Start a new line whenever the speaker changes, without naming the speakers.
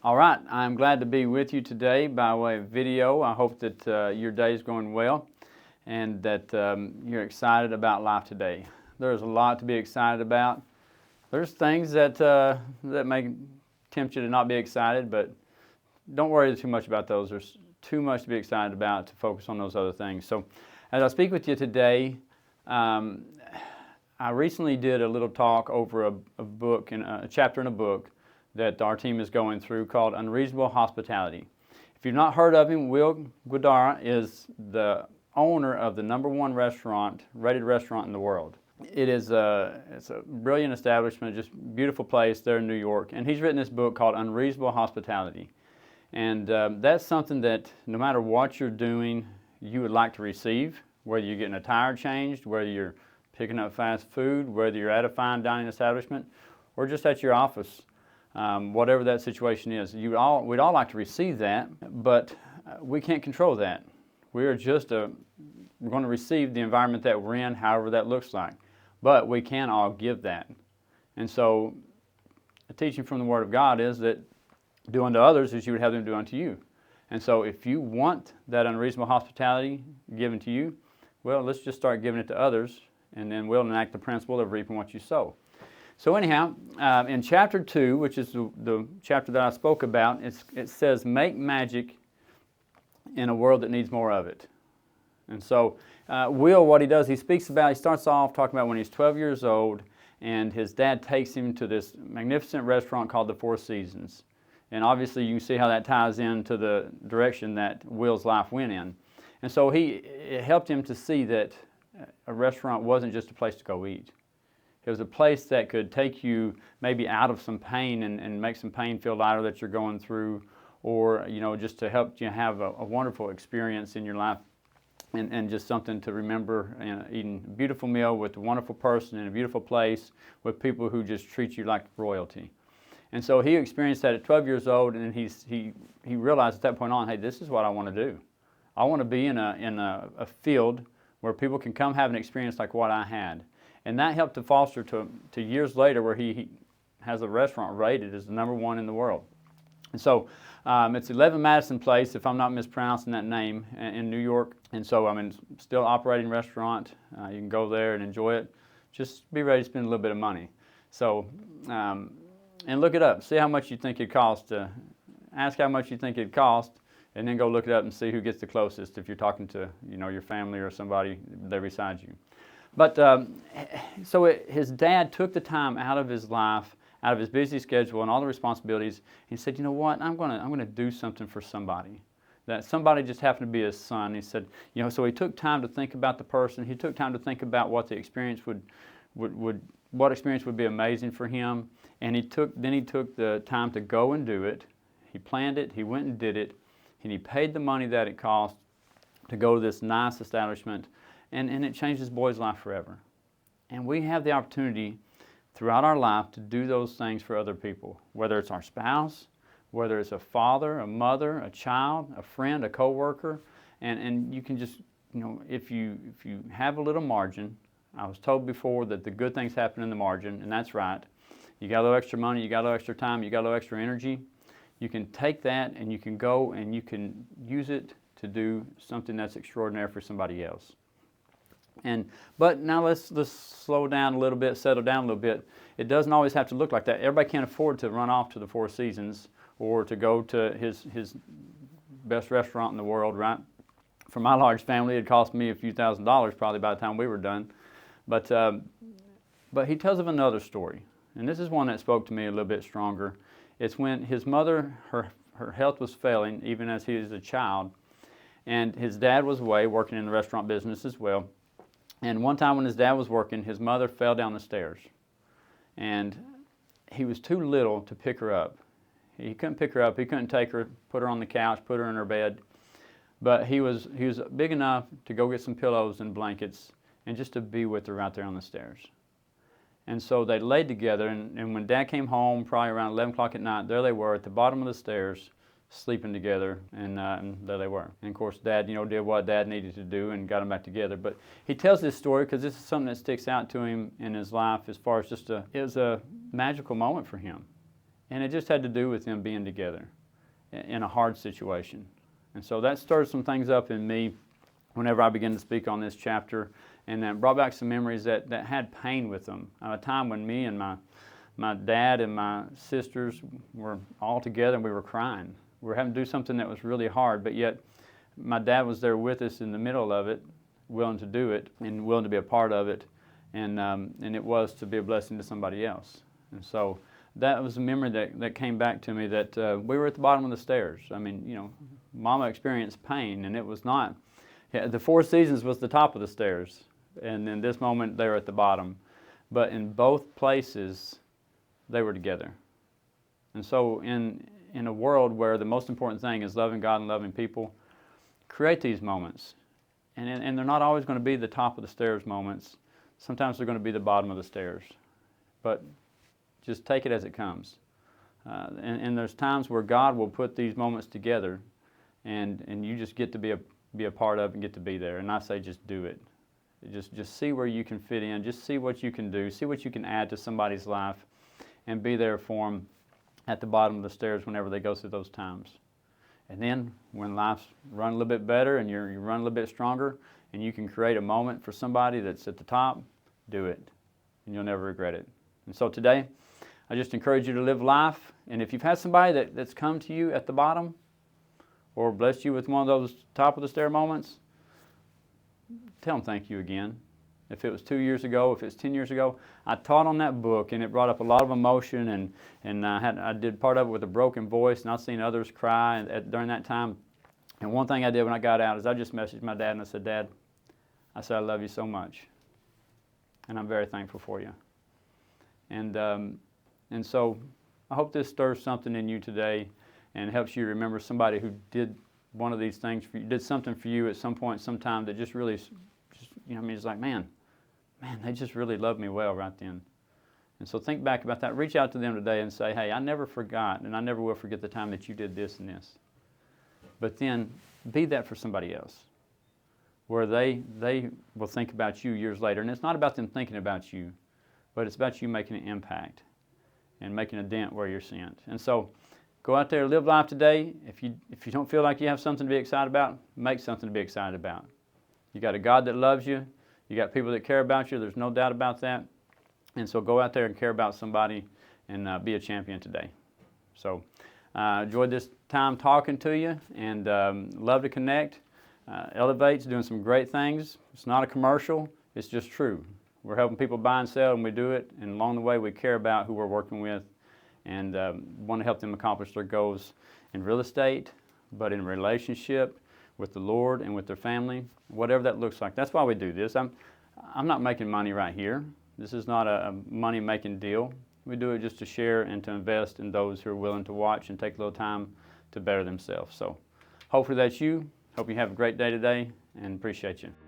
All right, I'm glad to be with you today by way of video. I hope that your day is going well and that you're excited about life today. There's a lot to be excited about. There's things that may tempt you to not be excited, but don't worry too much about those. There's too much to be excited about to focus on those other things. So as I speak with you today, I recently did a little talk over a book, a chapter in a book that our team is going through called Unreasonable Hospitality. If you've not heard of him, Will Guidara is the owner of the #1 rated restaurant in the world. It's a brilliant establishment, just beautiful place there in New York. And he's written this book called Unreasonable Hospitality. And that's something that no matter what you're doing, you would like to receive, whether you're getting a tire changed, whether you're picking up fast food, whether you're at a fine dining establishment, or just at your office. Whatever that situation is, we'd all like to receive that, but we can't control that. We're going to receive the environment that we're in, however that looks like. But we can all give that. And so the teaching from the Word of God is that do unto others as you would have them do unto you. And so if you want that unreasonable hospitality given to you, well, let's just start giving it to others, and then we'll enact the principle of reaping what you sow. So anyhow, in chapter 2, which is the chapter that I spoke about, it says, make magic in a world that needs more of it. And so Will, what he does, he starts off talking about when he's 12 years old, and his dad takes him to this magnificent restaurant called the Four Seasons. And obviously you can see how that ties into the direction that Will's life went in. And so it helped him to see that a restaurant wasn't just a place to go eat. It was a place that could take you maybe out of some pain and make some pain feel lighter that you're going through, or just to help you have a wonderful experience in your life, and just something to remember, eating a beautiful meal with a wonderful person in a beautiful place with people who just treat you like royalty. And so he experienced that at 12 years old, and he realized at that point on, hey, this is what I want to do. I want to be in a field where people can come have an experience like what I had. And that helped to foster to years later where he has a restaurant rated as the #1 in the world. And so it's 11 Madison Place, if I'm not mispronouncing that name, in New York. And so still operating restaurant. You can go there and enjoy it. Just be ready to spend a little bit of money. So, and look it up. See how much you think it costs. Ask how much you think it costs, and then go look it up and see who gets the closest if you're talking to your family or somebody there beside you. But his dad took the time out of his life, out of his busy schedule and all the responsibilities, and he said, you know what, I'm going to do something for somebody. That somebody just happened to be his son. He said, so he took time to think about the person. He took time to think about what the experience what experience would be amazing for him. And then he took the time to go and do it. He planned it, he went and did it, and he paid the money that it cost to go to this nice establishment. And it changed this boy's life forever. And we have the opportunity throughout our life to do those things for other people, whether it's our spouse, whether it's a father, a mother, a child, a friend, a coworker. And you can just, if you have a little margin, I was told before that the good things happen in the margin, and that's right. You got a little extra money, you got a little extra time, you got a little extra energy. You can take that and you can go and you can use it to do something that's extraordinary for somebody else. But now let's slow down a little bit, settle down a little bit. It doesn't always have to look like that. Everybody can't afford to run off to the Four Seasons or to go to his best restaurant in the world, right? For my large family, it cost me a few $1,000s probably by the time we were done. But he tells of another story, and this is one that spoke to me a little bit stronger. It's when his mother, her health was failing, even as he was a child, and his dad was away working in the restaurant business as well. And one time when his dad was working, his mother fell down the stairs. And he was too little to pick her up. He couldn't pick her up. He couldn't take her, put her on the couch, put her in her bed. But he was big enough to go get some pillows and blankets and just to be with her out there on the stairs. And so they laid together, and when Dad came home, probably around 11 o'clock at night, there they were at the bottom of the stairs, sleeping together, and there they were. And of course, Dad, did what Dad needed to do and got them back together. But he tells this story because this is something that sticks out to him in his life as far as it was a magical moment for him. And it just had to do with them being together in a hard situation. And so that stirred some things up in me whenever I began to speak on this chapter, and that brought back some memories that had pain with them. A time when me and my dad and my sisters were all together and we were crying. We were having to do something that was really hard, but yet my dad was there with us in the middle of it, willing to do it and willing to be a part of it, and it was to be a blessing to somebody else. And so that was a memory that came back to me, that we were at the bottom of the stairs. I mean, you know, Mama experienced pain, and it was not, the Four Seasons was the top of the stairs, and in this moment they were at the bottom. But in both places, they were together. And so in a world where the most important thing is loving God and loving people, create these moments. And they're not always going to be the top of the stairs moments. Sometimes they're going to be the bottom of the stairs. But just take it as it comes. And there's times where God will put these moments together, and you just get to be a part of it and get to be there. And I say just do it. Just see where you can fit in. Just see what you can do. See what you can add to somebody's life, and be there for them at the bottom of the stairs whenever they go through those times. And then when life's run a little bit better and you run a little bit stronger, and you can create a moment for somebody that's at the top, do it, and you'll never regret it. And so today, I just encourage you to live life. And if you've had somebody that's come to you at the bottom, or blessed you with one of those top of the stair moments, tell them thank you again. If it was 2 years ago, if it's 10 years ago, I taught on that book, and it brought up a lot of emotion, and I did part of it with a broken voice, and I've seen others cry during that time. And one thing I did when I got out is I just messaged my dad, and I said, Dad, I said, I love you so much, and I'm very thankful for you. And so I hope this stirs something in you today and helps you remember somebody who did one of these things for you, did something for you at some point, sometime, that just really, you know, I mean, it's like, man, they just really loved me well right then. And so think back about that. Reach out to them today and say, hey, I never forgot, and I never will forget the time that you did this and this. But then be that for somebody else, where they will think about you years later. And it's not about them thinking about you, but it's about you making an impact and making a dent where you're sent. And so go out there, live life today. If you don't feel like you have something to be excited about, make something to be excited about. You got a God that loves you. You got people that care about you. There's no doubt about that. And so go out there and care about somebody, and be a champion today. So enjoyed this time talking to you, and love to connect. Elevate's doing some great things. It's not a commercial. It's just true. We're helping people buy and sell, and we do it. And along the way, we care about who we're working with, and want to help them accomplish their goals in real estate, but in relationship with the Lord and with their family, whatever that looks like. That's why we do this. I'm not making money right here. This is not a money-making deal. We do it just to share and to invest in those who are willing to watch and take a little time to better themselves. So hopefully that's you. Hope you have a great day today, and appreciate you.